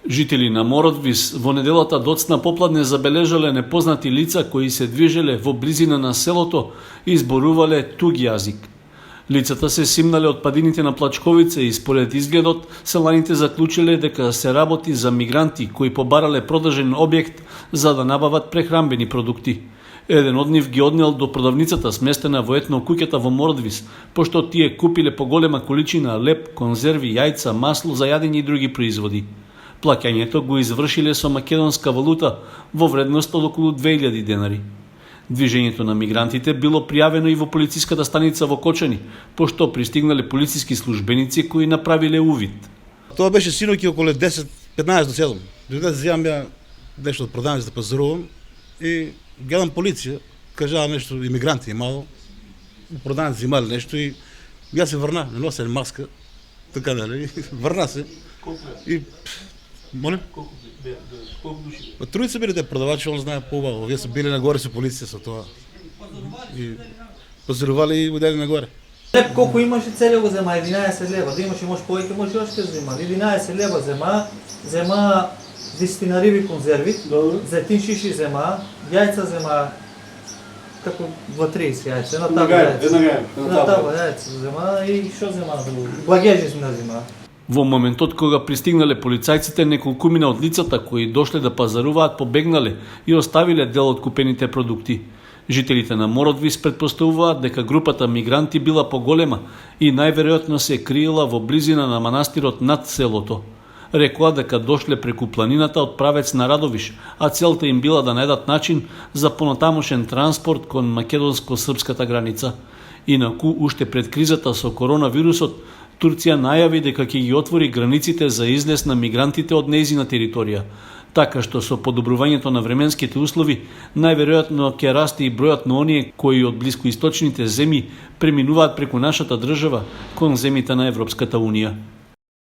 Жители на Мородвис во неделата доцна попладне забележале непознати лица кои се движеле во близина на селото и изборувале туг јазик. Лицата се симнале од падините на Плачковица и според изгледот селаните заклучиле дека се работи за мигранти кои побарале продажен објект за да набават прехранбени продукти. Еден од нив ги однел до продавницата сместена во етно куќата во Мородвис, пошто тие купиле поголема количина леп, конзерви, јајца, масло за јадење и други производи. Плаќањето го извршиле со македонска валута во вредност од околу 2000 денари. Движењето на мигрантите било пријавено и во полициската станица во Кочани, пошто пристигнале полициски службеници кои направиле увид. Тоа беше синоќи околу 10-15 до 7. Додека се јам ја нешто од продавница да пазарувам и гледам полиција, кажаа нешто имигранти имало, продавници имале нешто и јас се врна, не носе маска, така дали, врна се. И молим? Колку души? Тројца биле те продавачи, он знае поубаво. Вие се биле нагоре со полиција со тоа. И пазарувале и одели нагоре. Леп колку имаше целиот го зема 11 лева, да имаше може повеќе, може още зема. 11 лева зема 10 на риби конзерви, зетин шиши зема, јајца зема како 2-30 јајца, една таба јајца зема и што зема, багежи зема. Во моментот кога пристигнале полицајците, неколкумина од лицата кои дошле да пазаруваат побегнале и оставиле дел од купените продукти. Жителите на Мородвис претпоставуваат дека групата мигранти била поголема и најверојатно се криела во близина на манастирот над селото. Рекоа дека дошле преку планината од правец на Радовиш, а целта им била да најдат начин за понатамошен транспорт кон македонско-српската граница. Инаку, уште пред кризата со коронавирусот, Турција најави дека ќе ги отвори границите за излез на мигрантите од нејзина територија, така што со подобрувањето на временските услови, најверојатно ќе расте и бројот на оние кои од блискоисточните земји преминуваат преку нашата држава кон земјите на Европската Унија.